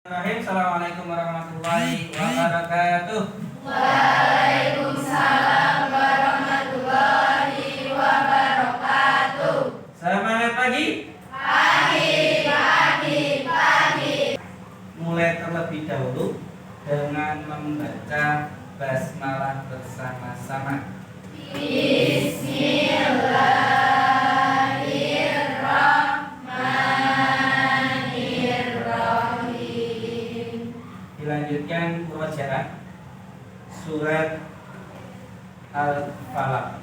Assalamualaikum warahmatullahi wabarakatuh. Waalaikumsalam warahmatullahi wabarakatuh. Selamat pagi. Pagi. Mulai terlebih dahulu dengan membaca basmalah bersama-sama. Bismillahirrahmanirrahim. Dilanjutkan murojaah surat Al-Falaq.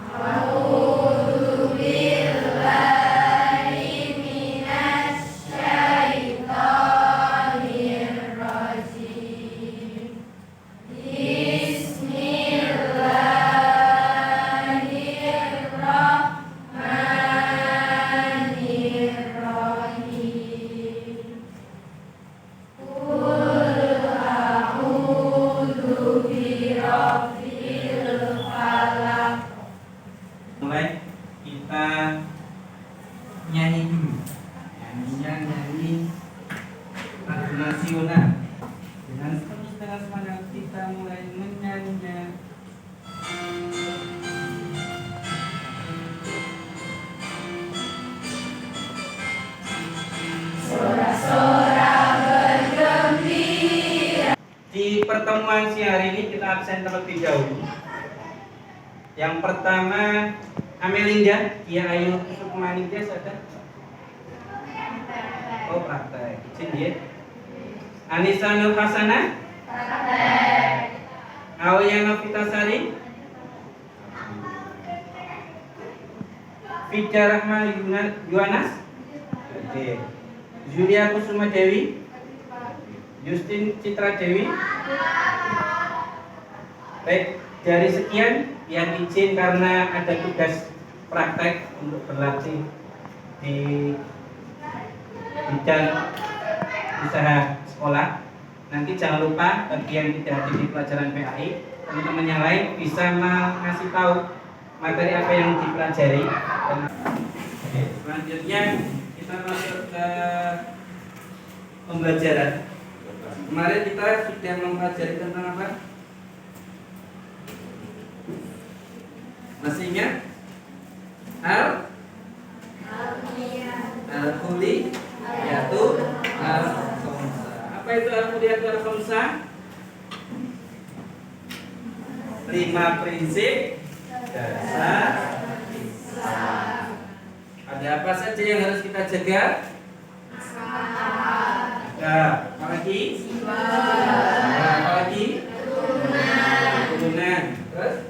A'udzu billahi minasy syaithanir rajim. Bismillahirrahmanirrahim. Qul a'udzu birabbil falaq. Mulai kita nyanyi dulu. Nyanyi lagu nasional. Dengan semangat kita mulai menyanyinya. Sorak-sorak bergembira. Di pertemuan siang hari ini kita absen terlebih dahulu. Yang pertama Amelinda, Kia Ayu Sukmaningtyas ada? Oh praktek, izin ya. Anissa Nur Hasanah, Aulia Novitasari, Fija Rahma Yuanas, Julia Kusuma Dewi, Justin Citra Dewi. Baik, dari sekian yang izin karena ada tugas praktek untuk berlatih di bidang usaha sekolah. Nanti jangan lupa bagi yang tidak hadir di pelajaran PAI, teman-teman yang lain bisa mengasih tahu materi apa yang dipelajari. Oke, selanjutnya kita masuk ke pembelajaran. Kemarin kita sudah mempelajari tentang apa? Masih ingat? Al-Kuliyatu Al-Khamsa. Apa itu Al-Kuliyatu Al-Khamsa? 5 prinsip dasar Islam. Ada apa saja yang harus kita jaga? Nah, apa lagi? Nah, apa lagi? Turunan. Terus?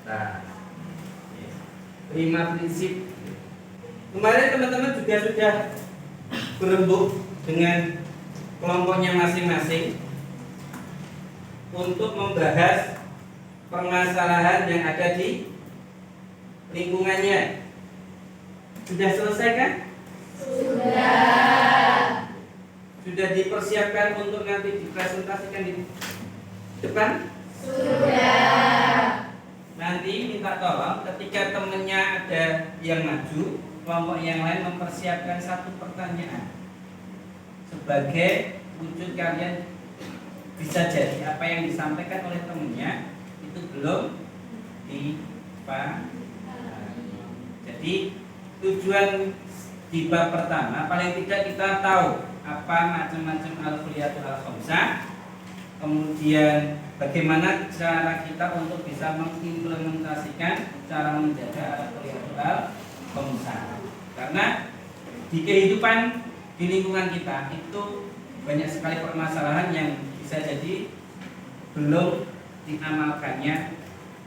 Nah, 5 prinsip. Kemarin teman-teman juga sudah berembuk dengan kelompoknya masing-masing untuk membahas permasalahan yang ada di lingkungannya. Sudah selesai kan? Sudah dipersiapkan untuk nanti dipresentasikan di depan? Nanti minta tolong ketika temennya ada yang maju, kelompok yang lain mempersiapkan satu pertanyaan sebagai wujud kalian bisa jadi apa yang disampaikan oleh temennya itu belum dipahami. Jadi tujuan di bab pertama paling tidak kita tahu apa macam-macam Al-Kuliyatu Al-Khamsa, kemudian bagaimana cara kita untuk bisa mengimplementasikan cara menjaga Al-Kuliyatu Al-Khamsa. Karena di kehidupan di lingkungan kita itu banyak sekali permasalahan yang bisa jadi belum diamalkannya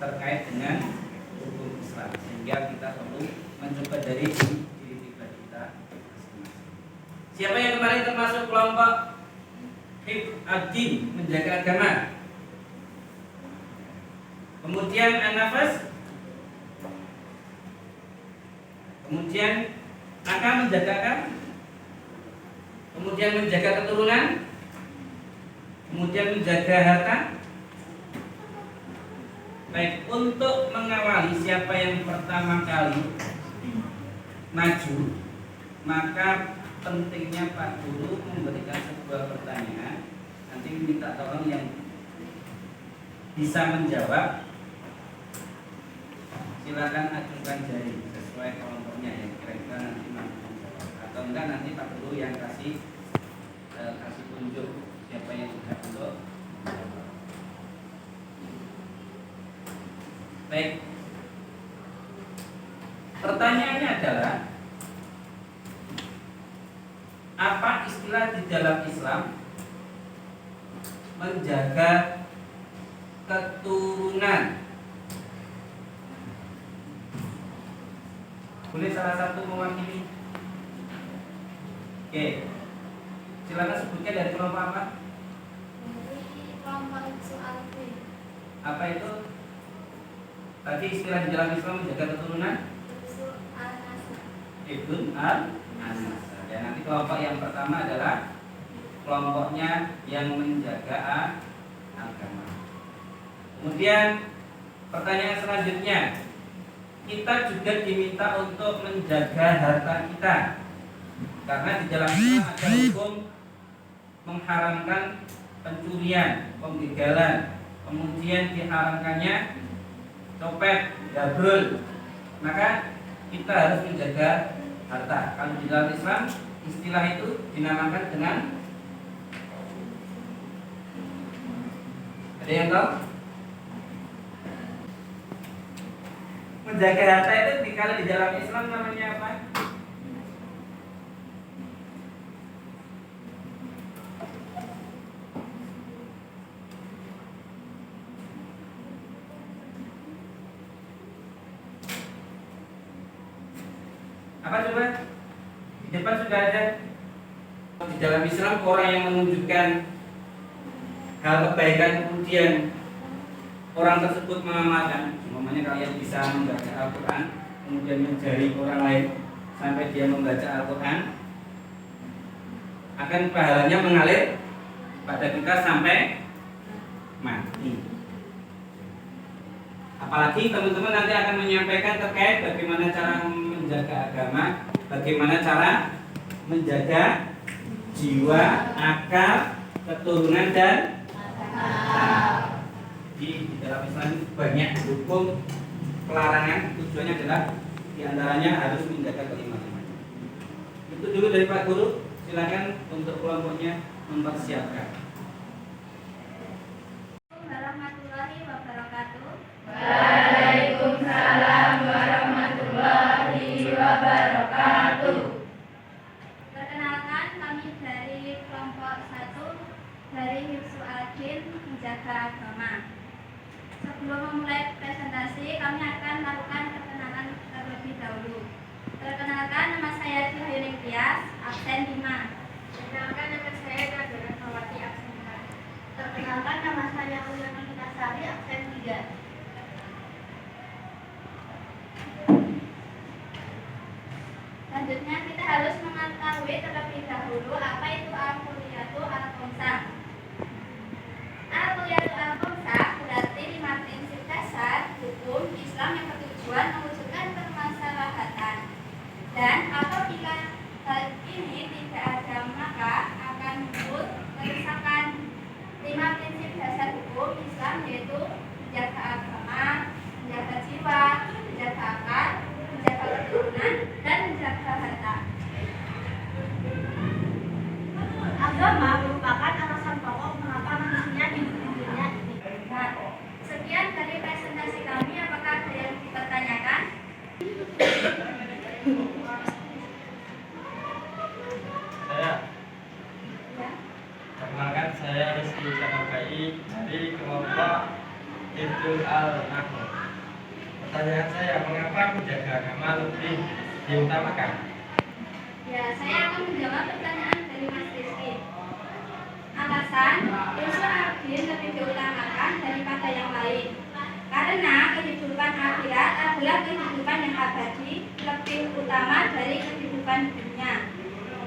terkait dengan hukum Islam, sehingga kita perlu mencoba dari diri pribadi kita masing-masing. Siapa yang kemarin termasuk kelompok Hifdz ad-Din, menjaga agama? Kemudian an-nafas, kemudian akan menjagakan, kemudian menjaga keturunan, kemudian menjaga harta. Baik, untuk mengawali siapa yang pertama kali maju, maka pentingnya Pak Guru memberikan sebuah pertanyaan. Nanti minta tolong yang bisa menjawab, silakan ajukan jari sesuai kelompoknya yang kira-kira nanti mampu menjawab. Atau enggak nanti Pak Guru yang kasih tunjuk siapa yang sudah untuk menjawab. Baik. Pertanyaannya adalah, apa istilah di dalam Islam menjaga keturunan? Boleh salah satu mewakili? Oke, silakan sebutkan dari kelompok apa? Dari kelompok Su'alfi. Apa itu? Tadi istilah di dalam Islam menjaga keturunan? Ibn al-Nasr. Dan nanti kelompok yang pertama adalah kelompoknya yang menjaga agama. Kemudian pertanyaan selanjutnya, kita juga diminta untuk menjaga harta kita, karena di dalam Islam ada hukum mengharamkan pencurian, pembegalan, kemudian diharamkannya copet, gabrol. Maka kita harus menjaga harta. Kalau di dalam Islam istilah itu dinamakan dengan, ada yang tahu? Menjaga harta itu kalau di dalam Islam namanya apa? Apa coba? Di depan sudah ada. Di dalam Islam orang yang menunjukkan hal kebaikan kemudian orang tersebut mengamalkan, umpamanya kalian bisa membaca Al-Quran kemudian mengajari orang lain sampai dia membaca Al-Quran, akan pahalanya mengalir pada kita sampai mati. Apalagi teman-teman nanti akan menyampaikan terkait bagaimana cara menjaga agama, bagaimana cara menjaga jiwa, akal, keturunan dan di dalam Islam banyak hukum pelarangan, tujuannya adalah diantaranya harus menjaga kelima-limanya. Itu dulu dari Pak Guru, silakan untuk kelompoknya mempersiapkan. Warahmatullahi wabarakatuh. Waalaikumsalam warahmatullahi wabarakatuh. Perkenalkan, kami dari kelompok 1 dari Hifzu Al-Jin Menjaga Agama. Sebelum memulai presentasi, kami akan melakukan perkenalan terlebih dahulu. Perkenalkan, nama saya Cihyuning Tias, absen 5. Perkenalkan, nama saya Nadira Nawati, absen 4. Perkenalkan, nama saya Uliana Kitasari, absen 3. Selanjutnya kita harus mengetahui terlebih dahulu apa itu Al-Kuliyatul Al-Khamsah. Al-Kuliyatul Al-Khamsah berarti 5 prinsip dasar hukum Islam yang bertujuan mewujudkan permaslahatan. Dan apabila hal ini tidak ada, maka akan muncul kerusakan. 5 prinsip dasar hukum Islam yaitu menjaga agama, menjaga jiwa, menjaga akal, menjaga keturunan, dan menjaga harta. Agama merupakan alasan pokok mengapa manusia hidup di dunia ini. Nah, sekian dari presentasi kami. Apakah ada yang dipertanyakan? Saya, Ya. perkenalkan saya Rizky Cakabai dari kelompok Hifdzul Al-Nahl. Pertanyaan saya, mengapa menjaga agama lebih diutamakan? Ya, saya akan menjawab pertanyaan dari Mas Rizky. Alasan Hifdzul Al-Jin lebih diutamakan daripada yang lain, karena kehidupan akhirat adalah kehidupan yang abadi, lebih utama dari kehidupan dunia.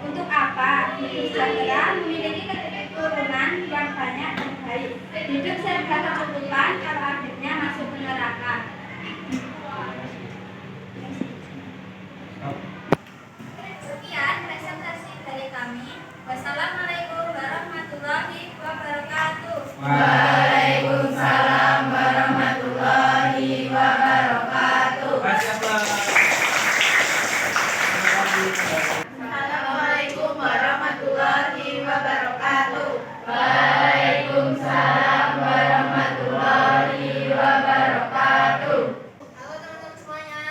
Untuk apa? Hidup sejahtera, memiliki keturunan yang banyak dan baik. Hidup serba kecukupan kalau akhirnya masuk ke neraka. Sekian presentasi dari Wassalamualaikum warahmatullahi wabarakatuh. Waalaikumsalam warahmatullahi wabarakatuh. Assalamualaikum warahmatullahi wabarakatuh. Waalaikumsalam warahmatullahi wabarakatuh. Halo teman-teman semuanya.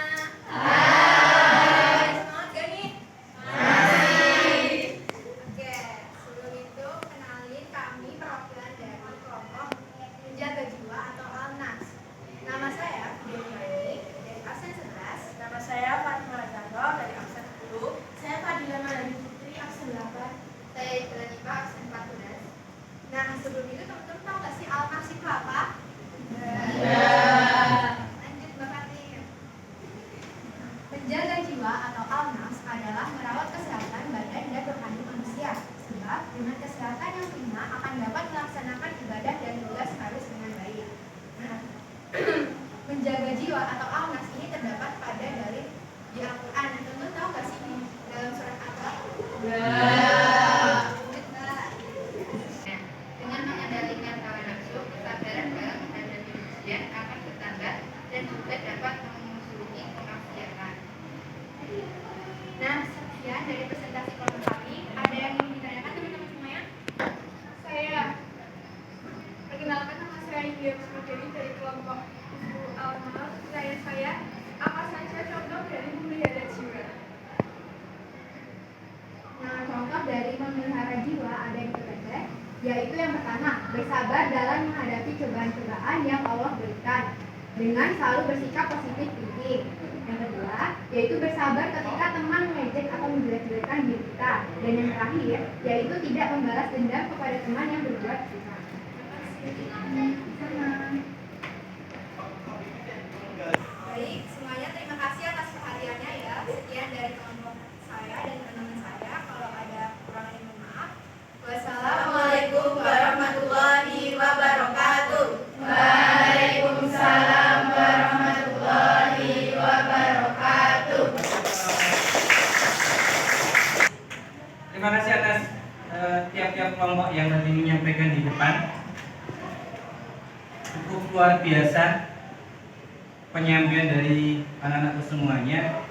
Hai. Semangat gak nih? Hai. Oke, sebelum itu kenalin kami perwakilan dari kelompok Menjaga Jiwa atau ALNAS. Nama saya Dewi dari absen 11. Nama saya Fatima Razano dari absen 10. Saya Fadila Malani Putri absen 8. Saya Iqbal Nipa absen 14. Nah, sebelum itu teman-teman tahu gak sih ALNAS itu apa? Lanjut Mbak Fatin. Menjaga jiwa atau ALNAS adalah merawat kesehatan badan dan rohani manusia. Sebab dengan kesehatan yang prima akan dapat melaksanakan ibadah dan tugas harus dengan baik. Nah, menjaga jiwa atau ALNAS ini terdapat pada dalil di Al-Quran. Teman-teman tahu gak sih di dalam surat apa? Lanjut, Mbak. Dengan mengendalikan hawa nafsu, kesadaran dalam menghadapi ujian akan bertambah dan juga dapat memusuhi kemaksiatan. Nah, sekian dari presentasi kelompok kami. Ada yang ingin ditanyakan teman-teman semuanya? Saya perkenalkan, nama saya India Pusmagiri dari kelompok Ibu Almas. Saya apa saja contoh dari memelihara jiwa? Nah, contoh dari memelihara jiwa ada yang terpendek, yaitu yang pertama, bersabar dalam menghadapi cobaan-cobaan yang Allah berikan dengan selalu bersikap positif thinking. Yang kedua, yaitu bersabar ketika teman mengejek atau menjelek-jelekan diri kita. Dan yang terakhir, yaitu tidak membalas dendam kepada teman yang berbuat kita. Baik, semuanya terima kasih atas perhatiannya ya. Sekian dari kelompok saya dan teman-teman saya. Kalau ada kekurangan yang mohon maaf. Assalamualaikum warahmatullahi wabarakatuh. Waalaikumsalam warahmatullahi wabarakatuh. Terima kasih atas tiap-tiap kelompok yang tadi menyampaikan di depan. Cukup luar biasa penyampaian dari anak-anakku semuanya.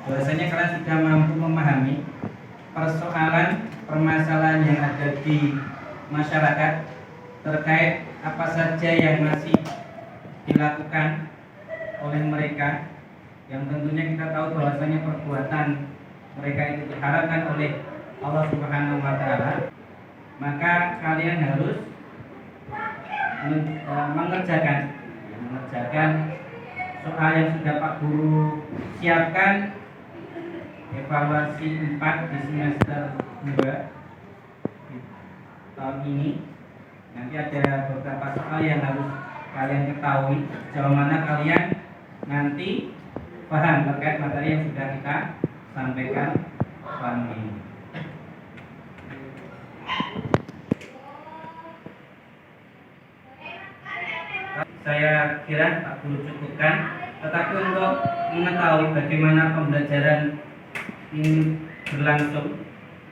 Bahwasanya kalian sudah mampu memahami permasalahan yang ada di masyarakat terkait apa saja yang masih dilakukan oleh mereka, yang tentunya kita tahu bahwasanya perbuatan mereka itu diharapkan oleh Allah Subhanahu wa taala. Maka kalian harus mengerjakan soal yang sudah Pak Guru siapkan, evaluasi 4 di semester 2 tahun ini. Nanti ada beberapa soal yang harus kalian ketahui, sejauh mana kalian nanti paham terkait materi yang sudah kita sampaikan selama ini. Saya kira Pak Guru cukupkan, tetapi untuk mengetahui bagaimana pembelajaran ini berlangsung,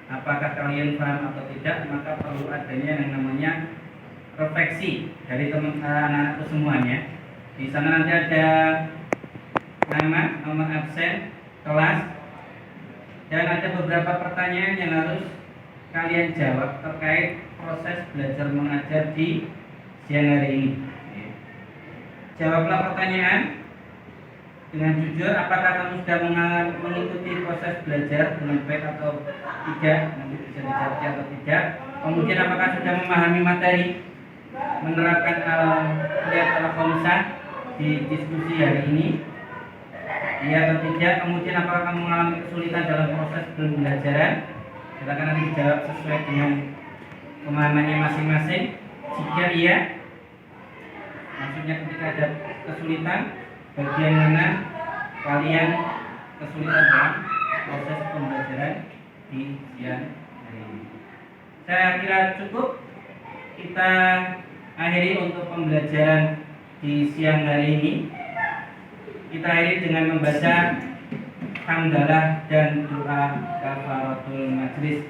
apakah kalian paham atau tidak, maka perlu adanya yang namanya refleksi dari anak-anakku semuanya. Di sana nanti ada nama, nomor absen, kelas, dan ada beberapa pertanyaan yang harus kalian jawab terkait proses belajar mengajar di siang hari ini. Jawablah pertanyaan dengan jujur, apakah kamu sudah mengikuti proses belajar dengan baik atau tidak, nanti bisa dijawab atau tidak. Kemudian apakah sudah memahami materi, menerapkan al-khamsah di diskusi hari ini, iya atau tidak. Kemudian apakah kamu mengalami kesulitan dalam proses pembelajaran, silakan nanti dijawab sesuai dengan pemahamannya masing-masing. Jika iya, maksudnya ketika ada kesulitan, bagian mana kalian kesulitan dalam proses pembelajaran di siang hari ini. Saya kira cukup kita akhiri untuk pembelajaran di siang hari ini. Kita akhiri dengan membaca hamdalah dan doa kafaratul majlis.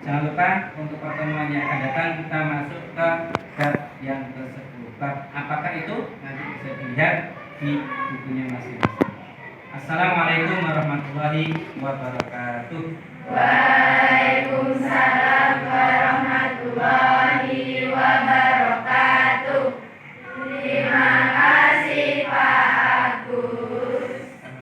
Jangan lupa untuk pertemuan yang akan datang kita masuk ke bab yang tersebut. Bab apakah itu? Nanti bisa dilihat di bukunya masing-masing. Assalamualaikum warahmatullahi wabarakatuh. Waalaikumsalam